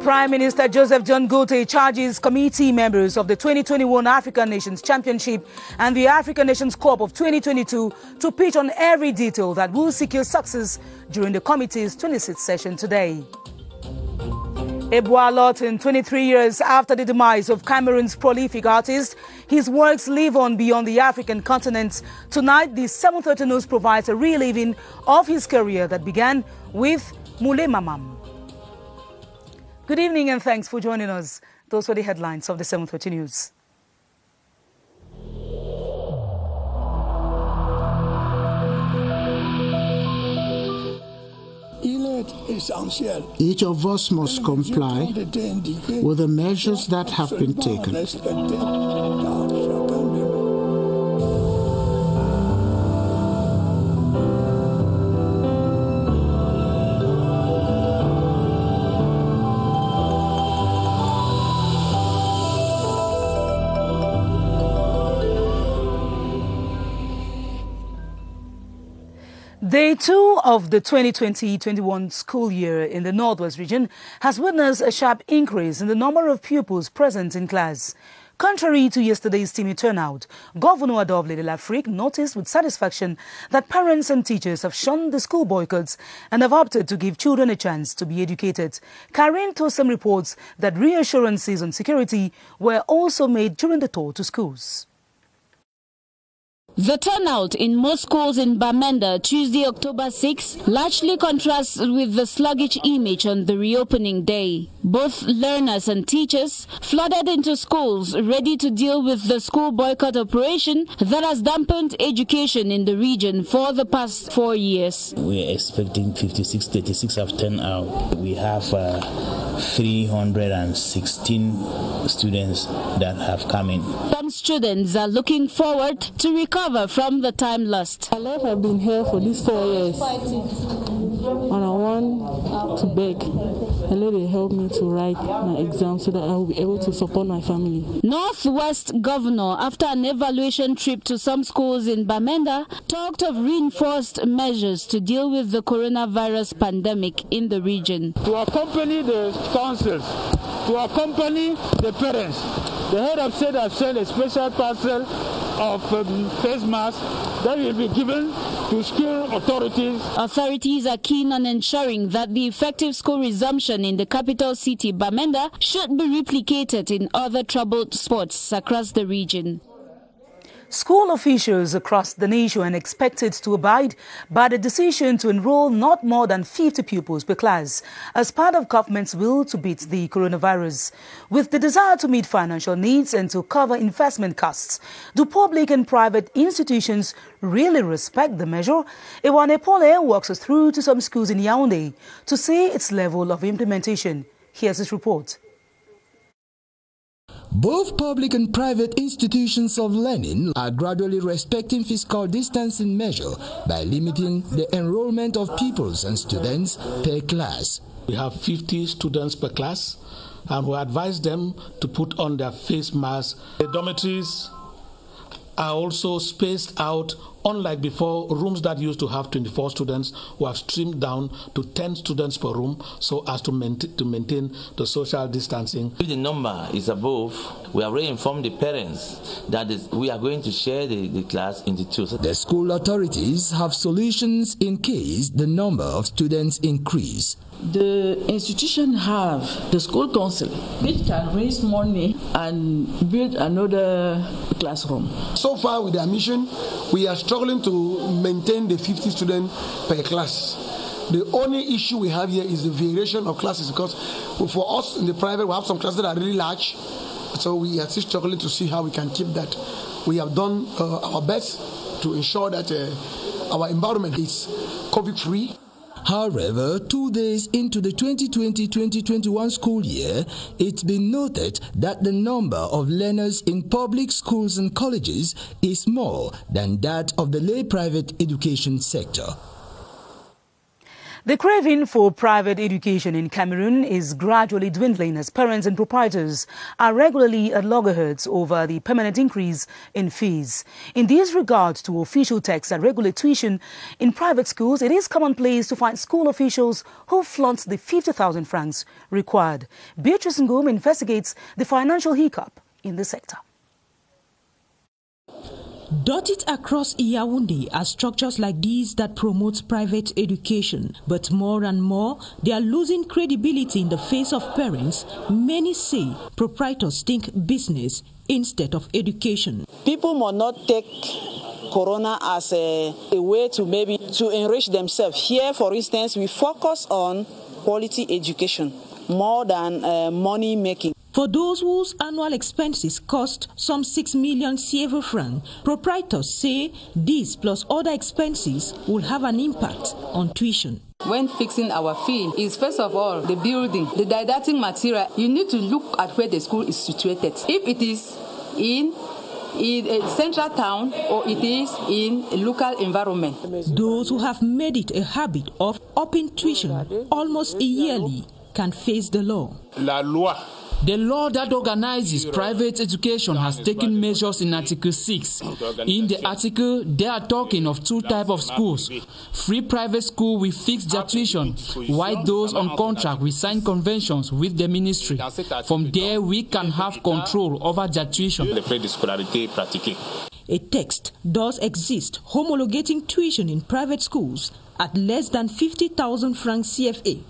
Prime Minister Joseph John Gote charges committee members of the 2021 African Nations Championship and the African Nations Cup of 2022 to pitch on every detail that will secure success during the committee's 26th session today. Ebua Lawton, 23 years after the demise of Cameroon's prolific artist, his works live on beyond the African continent. Tonight, the 7:30 News provides a reliving of his career that began with Moulé Mamam. Good evening and thanks for joining us. Those were the headlines of the 7:30 News. Each of us must comply with the measures that have been taken. Day 2 of the 2020-21 school year in the Northwest region has witnessed a sharp increase in the number of pupils present in class. Contrary to yesterday's timid turnout, Governor Adolphe de l'Afrique noticed with satisfaction that parents and teachers have shunned the school boycotts and have opted to give children a chance to be educated. Karin Tosem reports that reassurances on security were also made during the tour to schools. The turnout in most schools in Bamenda Tuesday, October 6, largely contrasts with the sluggish image on the reopening day. Both learners and teachers flooded into schools ready to deal with the school boycott operation that has dampened education in the region for the past 4 years. We're expecting 36 have turned out. We have 316 students that have come in. Some students are looking forward to recover from the time lost. My life has been here for these 4 years, and I want to beg and let it help me to write my exam so that I will be able to support my family. Northwest Governor, after an evaluation trip to some schools in Bamenda, talked of reinforced measures to deal with the coronavirus pandemic in the region. To accompany the councils, to accompany the parents, the head of state has sent a special parcel of face masks that will be given to school authorities. Authorities are keen on ensuring that the effective school resumption in the capital city, Bamenda, should be replicated in other troubled spots across the region. School officials across the nation are expected to abide by the decision to enroll not more than 50 pupils per class as part of government's will to beat the coronavirus. With the desire to meet financial needs and to cover investment costs, do public and private institutions really respect the measure? Ewane Pole walks us through to some schools in Yaoundé to see its level of implementation. Here's his report. Both public and private institutions of learning are gradually respecting fiscal distancing measure by limiting the enrollment of pupils and students per class. We have 50 students per class, and we advise them to put on their face masks. The dormitories are also spaced out, unlike before. Rooms that used to have 24 students were streamed down to 10 students per room so as to maintain the social distancing. If the number is above, we have already informed the parents that we are going to share the class into two. The school authorities have solutions in case the number of students increase. The institution have the school council, which can raise money and build another classroom. So far with the admission, we are struggling to maintain the 50 students per class. The only issue we have here is the variation of classes, because for us in the private, we have some classes that are really large. So we are still struggling to see how we can keep that. We have done our best to ensure that our environment is COVID-free. However, 2 days into the 2020-2021 school year, it's been noted that the number of learners in public schools and colleges is more than that of the lay private education sector. The craving for private education in Cameroon is gradually dwindling as parents and proprietors are regularly at loggerheads over the permanent increase in fees. In these regards to official texts that regulate tuition in private schools, it is commonplace to find school officials who flaunt the 50,000 francs required. Beatrice Ngum investigates the financial hiccup in the sector. Dotted across Yaoundé are structures like these that promote private education. But more and more, they are losing credibility in the face of parents. Many say proprietors think business instead of education. People must not take Corona as a way to maybe to enrich themselves. Here, for instance, we focus on quality education more than money making. For those whose annual expenses cost some 6 million CFA francs, proprietors say these plus other expenses will have an impact on tuition. When fixing our fee is first of all the building, the didactic material. You need to look at where the school is situated. If it is in a central town or it is in a local environment. Those who have made it a habit of upping tuition almost yearly can face the law. The law that organizes private education has taken measures in Article 6. In the article, they are talking of two types of schools. Free private school will fix their tuition, while those on contract will sign conventions with the ministry. From there, we can have control over their tuition. A text does exist homologating tuition in private schools at less than 50,000 francs CFA.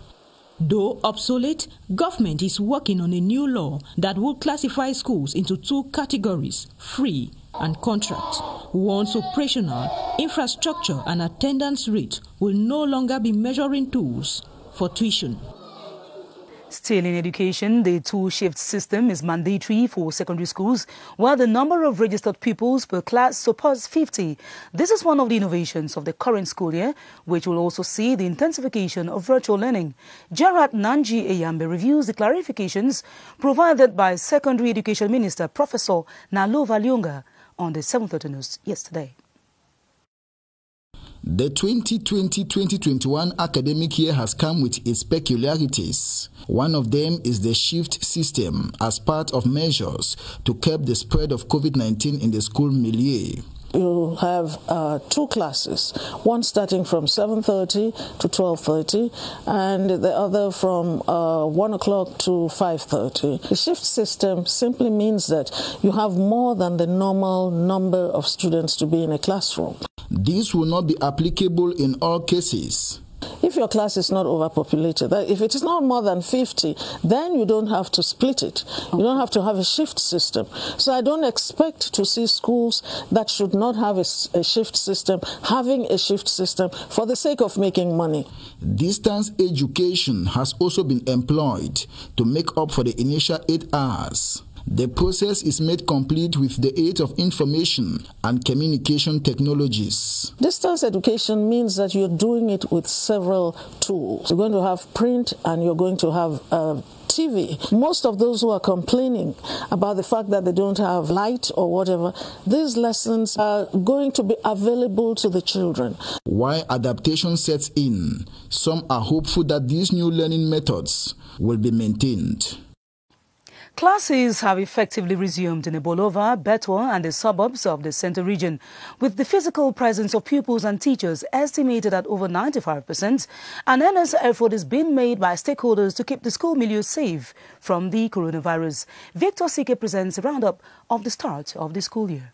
Though obsolete, government is working on a new law that will classify schools into two categories, free and contract. Once operational, infrastructure and attendance rate will no longer be measuring tools for tuition. Still in education, the two-shift system is mandatory for secondary schools, while the number of registered pupils per class surpasses 50. This is one of the innovations of the current school year, which will also see the intensification of virtual learning. Gerard Nanji Eyambe reviews the clarifications provided by Secondary Education Minister Professor Nalova Lyonga on the 7:30 News yesterday. The 2020-2021 academic year has come with its peculiarities. One of them is the shift system as part of measures to curb the spread of COVID-19 in the school milieu. You have two classes, one starting from 7:30 to 12:30 and the other from 1 o'clock to 5:30. The shift system simply means that you have more than the normal number of students to be in a classroom. This will not be applicable in all cases. If your class is not overpopulated, if it is not more than 50, then you don't have to split it. You don't have to have a shift system. So I don't expect to see schools that should not have a shift system having a shift system for the sake of making money. Distance education has also been employed to make up for the initial 8 hours. The process is made complete with the aid of information and communication technologies. Distance education means that you're doing it with several tools. You're going to have print and you're going to have TV. Most of those who are complaining about the fact that they don't have light or whatever, these lessons are going to be available to the children. While adaptation sets in, some are hopeful that these new learning methods will be maintained. Classes have effectively resumed in Ebolova, Betwa and the suburbs of the centre region, with the physical presence of pupils and teachers estimated at over 95%. An earnest effort is being made by stakeholders to keep the school milieu safe from the coronavirus. Victor Sike presents a roundup of the start of the school year.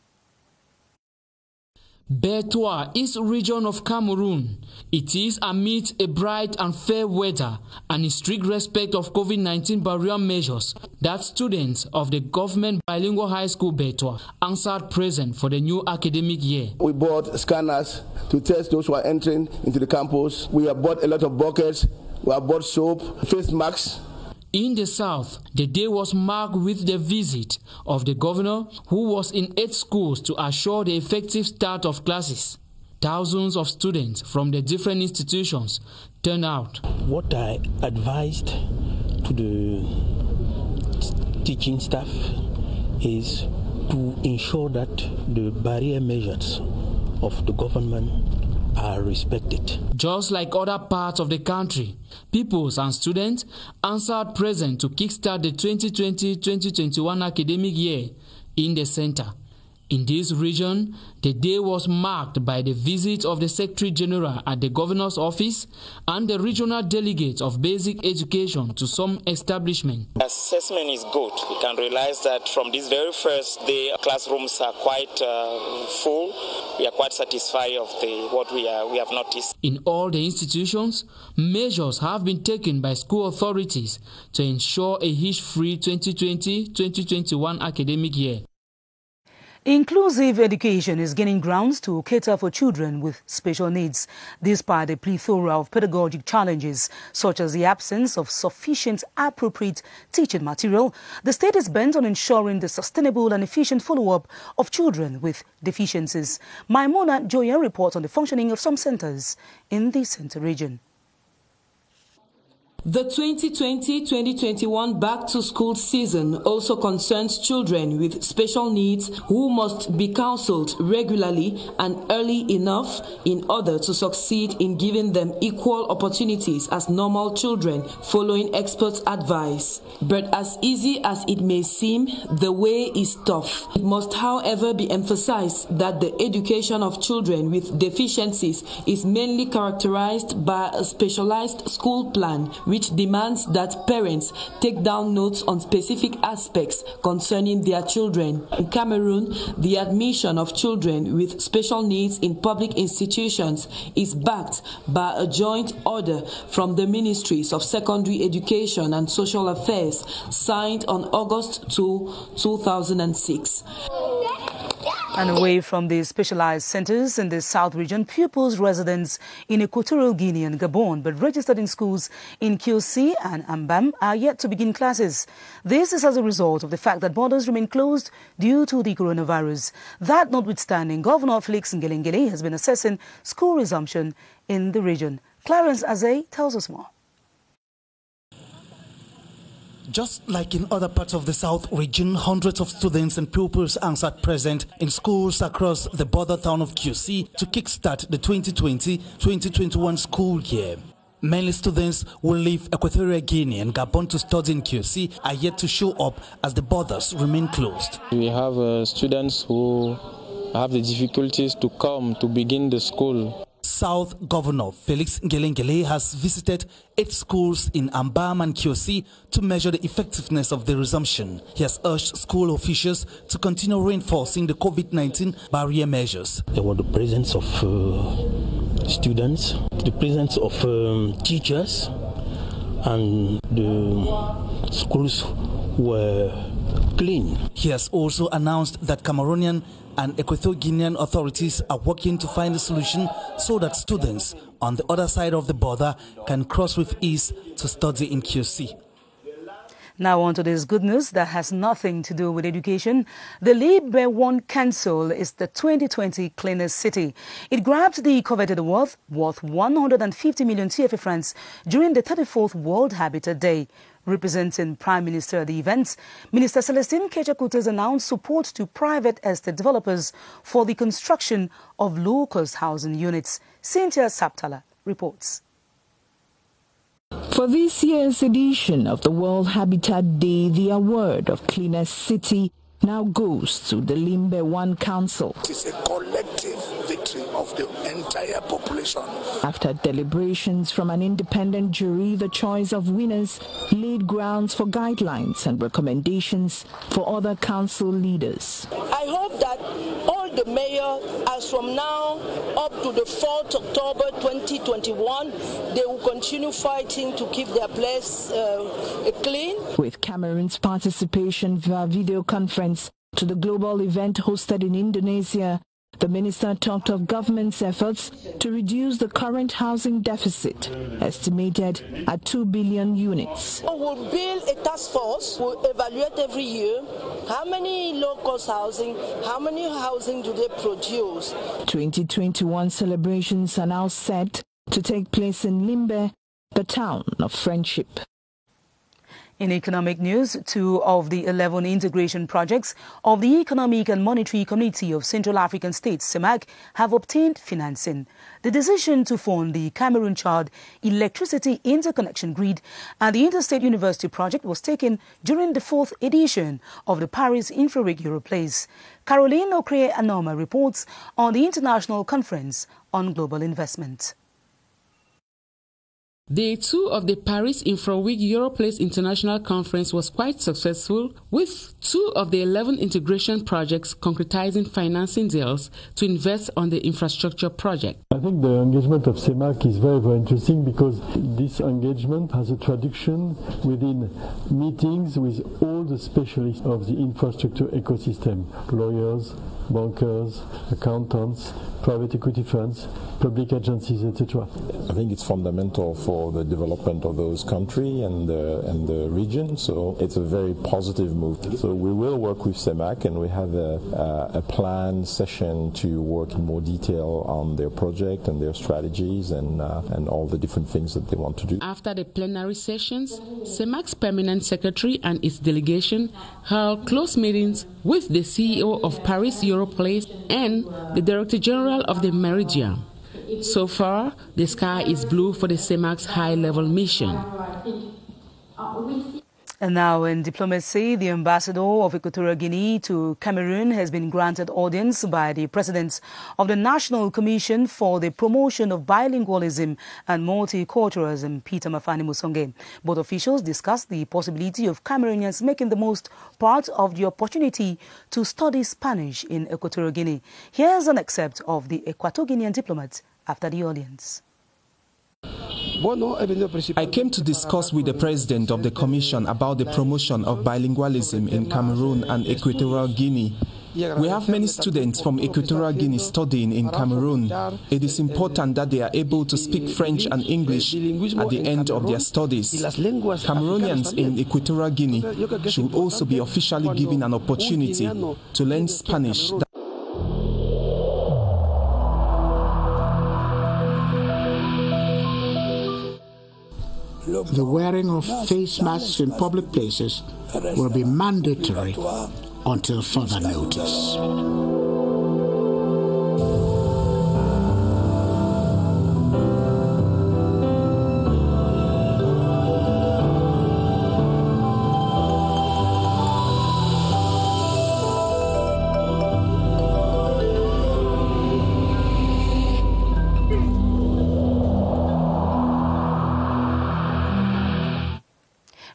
Betwa is a region of Cameroon. It is amid a bright and fair weather and in strict respect of COVID-19 barrier measures that students of the government bilingual high school Betwa answered present for the new academic year. We bought scanners to test those who are entering into the campus. We have bought a lot of buckets. We have bought soap, face masks. In the south, the day was marked with the visit of the governor, who was in 8 schools to assure the effective start of classes. Thousands of students from the different institutions turned out. What I advised to the teaching staff is to ensure that the barrier measures of the government are respected. Just like other parts of the country, pupils and students answered present to kickstart the 2020-2021 academic year in the center. In this region, the day was marked by the visit of the Secretary General at the Governor's office and the regional delegates of basic education to some establishments. Assessment is good. We can realize that from this very first day, classrooms are quite full. We are quite satisfied of what we have noticed. In all the institutions, measures have been taken by school authorities to ensure a hitch-free 2020-2021 academic year. Inclusive education is gaining grounds to cater for children with special needs, despite a plethora of pedagogic challenges, such as the absence of sufficient appropriate teaching material. The state is bent on ensuring the sustainable and efficient follow-up of children with deficiencies. Maimuna Joya reports on the functioning of some centers in the center region. The 2020-2021 back-to-school season also concerns children with special needs who must be counseled regularly and early enough in order to succeed in giving them equal opportunities as normal children, following experts' advice. But as easy as it may seem, the way is tough. It must, however, be emphasized that the education of children with deficiencies is mainly characterized by a specialized school plan, which demands that parents take down notes on specific aspects concerning their children. In Cameroon, the admission of children with special needs in public institutions is backed by a joint order from the Ministries of Secondary Education and Social Affairs, signed on August 2, 2006. And away from the specialized centers in the South region, pupils residents in Equatorial Guinea and Gabon but registered in schools in Kiosi and Ambam are yet to begin classes. This is as a result of the fact that borders remain closed due to the coronavirus. That notwithstanding, Governor Felix Ngelengele has been assessing school resumption in the region. Clarence Azay tells us more. Just like in other parts of the South region, hundreds of students and pupils answered present in schools across the border town of Kiosi to kickstart the 2020-2021 school year. Many students who leave Equatorial Guinea and Gabon to study in Kiosi are yet to show up as the borders remain closed. We have students who have the difficulties to come to begin the school. South Governor Felix Ngelengele has visited 8 schools in Ambam and Kiosi to measure the effectiveness of the resumption. He has urged school officials to continue reinforcing the COVID-19 barrier measures. There was the presence of students, the presence of teachers, and the schools were clean. He has also announced that Cameroonian and Equatorial Guinean authorities are working to find a solution so that students on the other side of the border can cross with ease to study in Kiosi. Now on to this good news that has nothing to do with education. The Limbe 1 Council is the 2020 cleanest city. It grabbed the coveted award worth 150 million CFA francs during the 34th World Habitat Day. Representing Prime Minister at the event, Minister Celestine Kechakutes announced support to private estate developers for the construction of low-cost housing units. Cynthia Saptala reports. For this year's edition of the World Habitat Day, the award of Cleanest City now goes to the Limbe 1 Council. It is a collective victory of the entire population. After deliberations from an independent jury, the choice of winners laid grounds for guidelines and recommendations for other council leaders. I hope that all the mayors, as from now up to the 4th October 2021, they will continue fighting to keep their place clean. With Cameroon's participation via video conference to the global event hosted in Indonesia, the minister talked of government's efforts to reduce the current housing deficit, estimated at 2 billion units. We'll build a task force, we'll evaluate every year how many low-cost housing, how many housing do they produce. 2021 celebrations are now set to take place in Limbe, the town of friendship. In economic news, 2 of the 11 integration projects of the Economic and Monetary Community of Central African States, CEMAC, have obtained financing. The decision to fund the Cameroon-Chad electricity interconnection grid and the Interstate University project was taken during the 4th edition of the Paris Infrared Europlace. Caroline Okre-Anoma reports on the International Conference on Global Investment. Day 2 of the Paris Infraweek Europlace International Conference was quite successful, with 2 of the 11 integration projects concretizing financing deals to invest on the infrastructure project. I think the engagement of CEMAC is very, very interesting because this engagement has a traduction within meetings with all the specialists of the infrastructure ecosystem, lawyers, bankers, accountants, private equity funds, public agencies, etc. I think it's fundamental for the development of those countries and the region, so it's a very positive move. So we will work with CEMAC, and we have a planned session to work in more detail on their project and their strategies and all the different things that they want to do. After the plenary sessions, CEMAC's permanent secretary and its delegation held close meetings with the CEO of Paris Europlace and the Director General of the Meridian. So far, the sky is blue for the CEMAC's high-level mission. And now in diplomacy, the ambassador of Equatorial Guinea to Cameroon has been granted audience by the president of the National Commission for the Promotion of Bilingualism and Multiculturalism, Peter Mafani Musonge. Both officials discussed the possibility of Cameroonians making the most part of the opportunity to study Spanish in Equatorial Guinea. Here's an excerpt of the Equatorial diplomat after the audience. I came to discuss with the President of the Commission about the promotion of bilingualism in Cameroon and Equatorial Guinea. We have many students from Equatorial Guinea studying in Cameroon. It is important that they are able to speak French and English at the end of their studies. Cameroonians in Equatorial Guinea should also be officially given an opportunity to learn Spanish. The wearing of face masks in public places will be mandatory until further notice.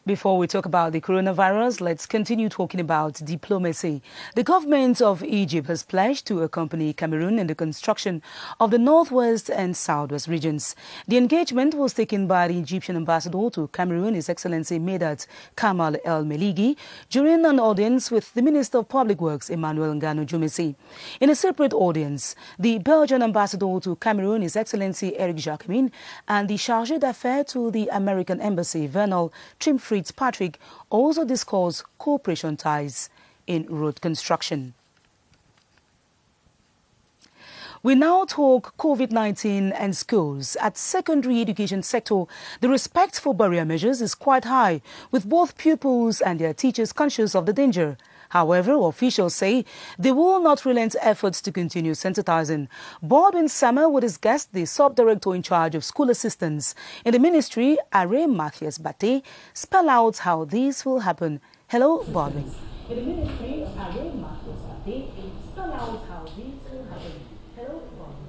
Before we talk about the coronavirus, let's continue talking about diplomacy. The government of Egypt has pledged to accompany Cameroon in the construction of the northwest and southwest regions. The engagement was taken by the Egyptian ambassador to Cameroon, His Excellency Medat Kamal El Meligi, during an audience with the Minister of Public Works, Emmanuel Ngano Jumesi. In a separate audience, the Belgian ambassador to Cameroon, His Excellency Eric Jacquemin, and the chargé d'affaires to the American Embassy, Vernal Trimfried Patrick, also discussed cooperation ties in road construction. We now talk COVID-19 and schools. At secondary education sector, the respect for barrier measures is quite high, with both pupils and their teachers conscious of the danger. However, officials say they will not relent efforts to continue sensitizing. Baldwin Summer, with his guest, the sub-director in charge of school assistance in the ministry, Are Mathias Bate, spell out how this will happen. Hello, Baldwin. In the ministry, Are Mathias Bate, spell out how this will happen. Hello, Baldwin.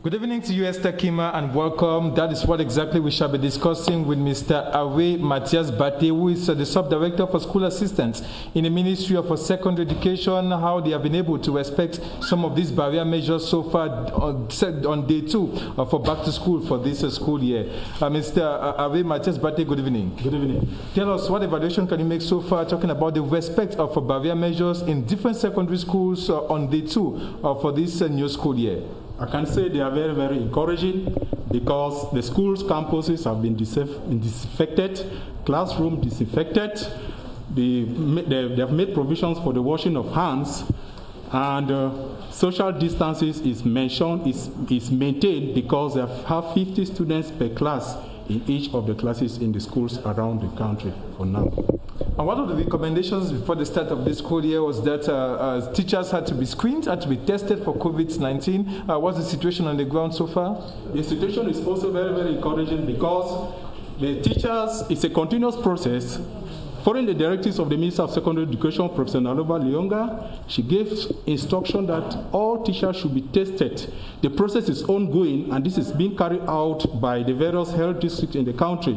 Good evening to you, Esther Kmer, and welcome. That is what exactly we shall be discussing with Mr. Are Mathias Bate, who is the sub-director for school assistance in the Ministry of Secondary Education, how they have been able to respect some of these barrier measures so far on day 2 for back to school for this school year. Mr. Are Mathias Bate, good evening. Good evening. Tell us, what evaluation can you make so far talking about the respect of barrier measures in different secondary schools on day 2 for this new school year? I can say they are very, very encouraging because the schools' campuses have been disinfected, classroom disinfected. They have made provisions for the washing of hands, and social distances is maintained because they have 50 students per class in each of the classes in the schools around the country for now. And one of the recommendations before the start of this school year was that teachers had to be screened, had to be tested for COVID-19. What's the situation on the ground so far? The situation is also very, very encouraging because the teachers, it's a continuous process. Following the directives of the Minister of Secondary Education, Professor Nalova Lyonga, she gave instruction that all teachers should be tested. The process is ongoing, and this is being carried out by the various health districts in the country.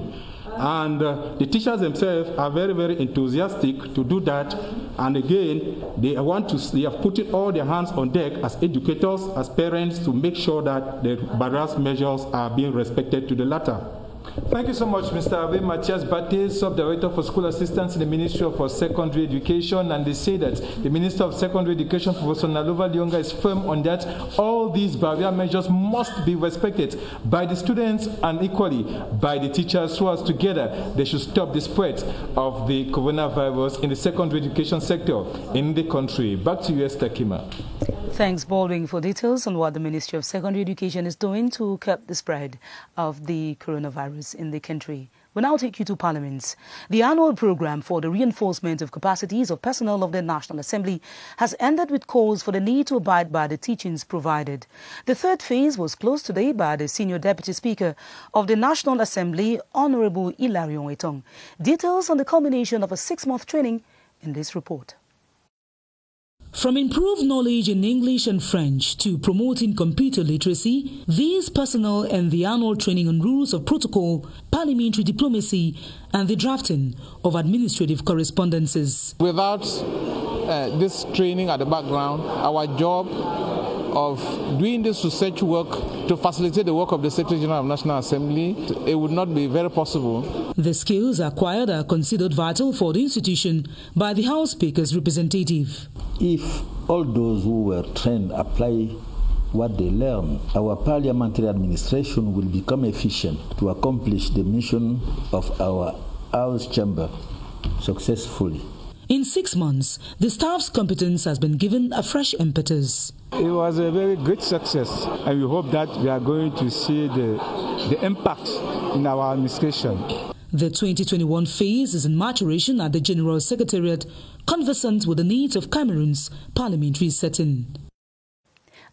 And the teachers themselves are very, very enthusiastic to do that. And again, they have put all their hands on deck as educators, as parents, to make sure that the various measures are being respected to the latter. Thank you so much, Mr. Awe Matthias Bate, Sub-Director for School Assistance in the Ministry of Secondary Education, and they say that the Minister of Secondary Education, Professor Nalova Lyonga, is firm on that. All these barrier measures must be respected by the students and equally by the teachers, so as together they should stop the spread of the coronavirus in the secondary education sector in the country. Back to you, Kmer. Thanks, Baldwin, for details on what the Ministry of Secondary Education is doing to curb the spread of the coronavirus in the country. We'll now take you to Parliament. The annual program for the reinforcement of capacities of personnel of the National Assembly has ended with calls for the need to abide by the teachings provided. The third phase was closed today by the Senior Deputy Speaker of the National Assembly, Honorable Ilarion Etong. Details on the culmination of a 6-month training in this report. From improved knowledge in English and French to promoting computer literacy, these personnel and the annual training on rules of protocol, parliamentary diplomacy, and the drafting of administrative correspondences. Without this training at the background, our job of doing this research work to facilitate the work of the Secretary General of National Assembly, it would not be very possible. The skills acquired are considered vital for the institution by the House Speaker's representative. If all those who were trained apply what they learn, our parliamentary administration will become efficient to accomplish the mission of our House chamber successfully. In 6 months, the staff's competence has been given a fresh impetus. It was a very great success, and we hope that we are going to see the impact in our administration. The 2021 phase is in maturation at the General Secretariat, conversant with the needs of Cameroon's parliamentary setting.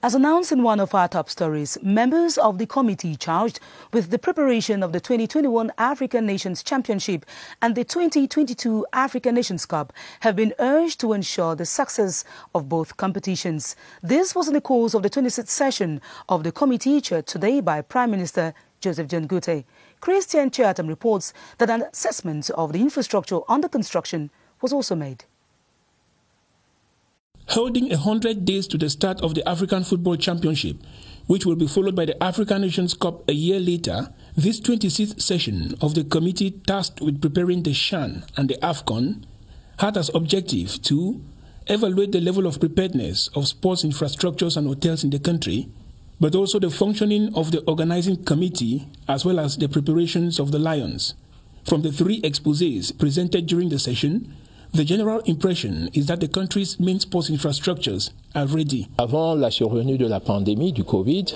As announced in one of our top stories, members of the committee charged with the preparation of the 2021 African Nations Championship and the 2022 African Nations Cup have been urged to ensure the success of both competitions. This was in the course of the 26th session of the committee chaired today by Prime Minister Joseph John Goethe. Christian Chatham reports that an assessment of the infrastructure under construction was also made. Holding 100 days to the start of the African Football Championship, which will be followed by the African Nations Cup a year later, this 26th session of the committee tasked with preparing the CHAN and the AFCON had as objective to evaluate the level of preparedness of sports infrastructures and hotels in the country, but also the functioning of the organizing committee as well as the preparations of the Lions. From the 3 exposés presented during the session, the general impression is that the country's main sports infrastructures are ready. Avant la survenue de la pandémie du Covid,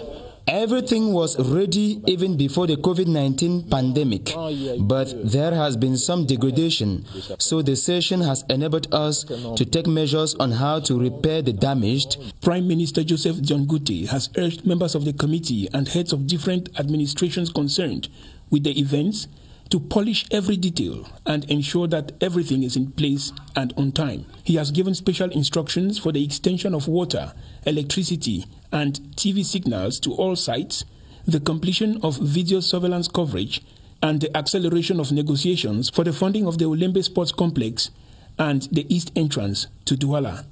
everything was ready even before the COVID-19 pandemic, but there has been some degradation, so the session has enabled us to take measures on how to repair the damaged. Prime Minister Joseph John Goethe has urged members of the committee and heads of different administrations concerned with the events to polish every detail and ensure that everything is in place and on time. He has given special instructions for the extension of water, electricity, and TV signals to all sites, the completion of video surveillance coverage, and the acceleration of negotiations for the funding of the Olembe Sports Complex and the east entrance to Douala.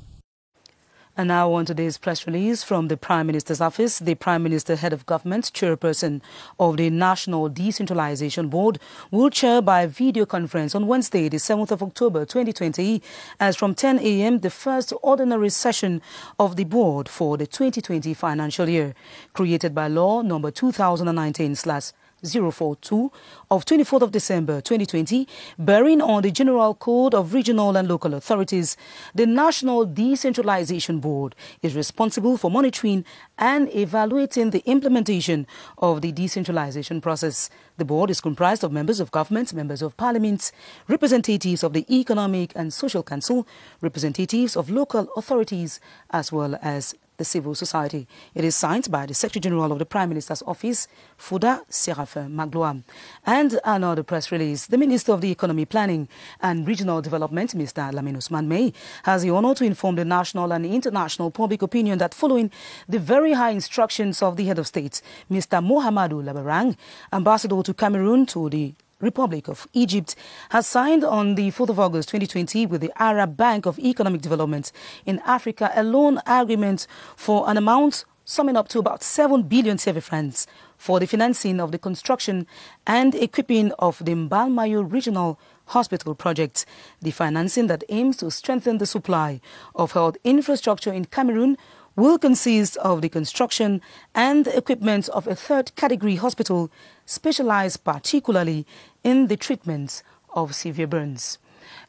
And now on today's press release from the Prime Minister's office, the Prime Minister, Head of Government, Chairperson of the National Decentralization Board, will chair by video conference on Wednesday, the 7th of October 2020, as from 10 a.m. the first ordinary session of the board for the 2020 financial year, created by Law number 2019/0 042 of 24th of December 2020, bearing on the General Code of Regional and Local Authorities, the National Decentralization Board is responsible for monitoring and evaluating the implementation of the decentralization process. The board is comprised of members of government, members of parliament, representatives of the Economic and Social Council, representatives of local authorities, as well as the civil society. It is signed by the Secretary General of the Prime Minister's Office, Fouda Séraphin Magloire. And another press release, the Minister of the Economy, Planning and Regional Development, Mr. Lamine Ousmane May, has the honor to inform the national and international public opinion that following the very high instructions of the head of state, Mr. Mohamedou Labarang, ambassador to Cameroun to the Republic of Egypt, has signed on the 4th of August 2020 with the Arab Bank of Economic Development in Africa a loan agreement for an amount summing up to about 7 billion CFA francs for the financing of the construction and equipping of the Mbalmayo Regional Hospital project. The financing that aims to strengthen the supply of health infrastructure in Cameroon will consist of the construction and equipment of a third-category hospital specialized particularly in the treatment of severe burns.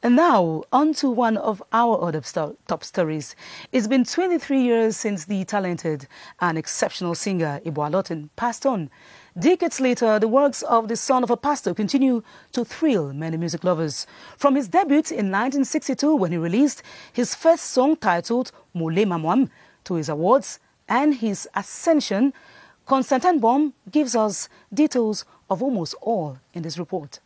And now, on to one of our other top stories. It's been 23 years since the talented and exceptional singer Ibo Alotin passed on. Decades later, the works of the son of a pastor continue to thrill many music lovers. From his debut in 1962, when he released his first song titled Moulé Mamouam, to his awards and his ascension, Constantin Baum gives us details of almost all in this report.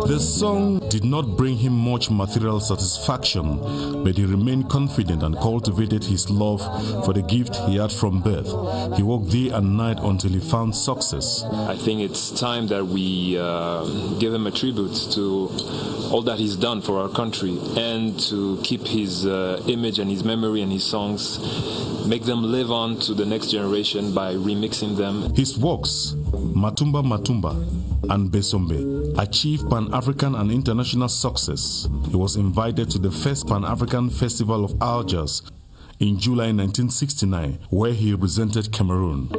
The song did not bring him much material satisfaction, but he remained confident and cultivated his love for the gift he had from birth. He worked day and night until he found success. I think it's time that we give him a tribute to all that he's done for our country and to keep his image and his memory and his songs, make them live on to the next generation by remixing them. His works, Matumba Matumba and Besombe, achieved Pan-African and international success. He was invited to the first Pan-African Festival of Algiers in July 1969, where he represented Cameroon.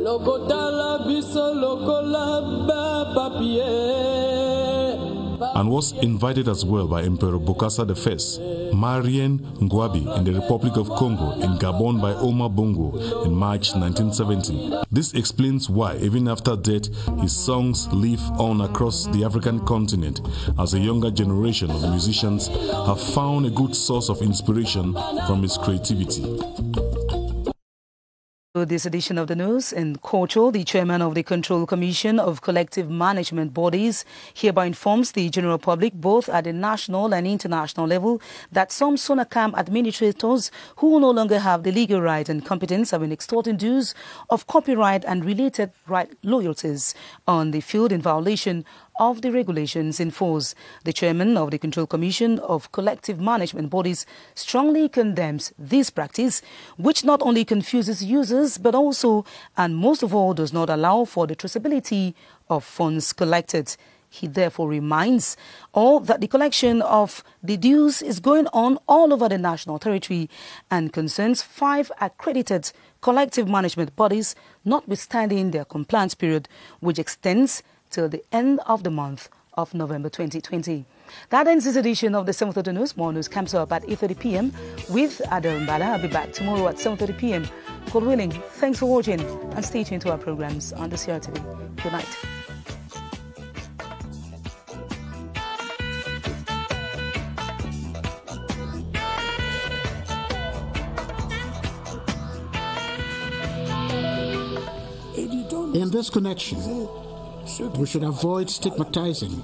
And was invited as well by Emperor Bokassa I, Marien Ngouabi in the Republic of Congo, in Gabon by Omar Bongo in March 1970. This explains why, even after death, his songs live on across the African continent, as a younger generation of musicians have found a good source of inspiration from his creativity. This edition of the news in Culture, the chairman of the Control Commission of Collective Management Bodies hereby informs the general public, both at the national and international level, that some SONACAM administrators who no longer have the legal right and competence have been extorting dues of copyright and related right loyalties on the field in violation of the regulations in force. The chairman of the Control Commission of Collective Management Bodies strongly condemns this practice, which not only confuses users but also, and most of all, does not allow for the traceability of funds collected. He therefore reminds all that the collection of the dues is going on all over the national territory and concerns 5 accredited collective management bodies, notwithstanding their compliance period, which extends till the end of the month of November 2020. That ends this edition of the 7:30 News. More news comes up at 8:30 p.m. with Adel Mbala. I'll be back tomorrow at 7:30 p.m. God willing. Thanks for watching and stay tuned to our programs on the CRTV. Good night. In this connection, we should avoid stigmatizing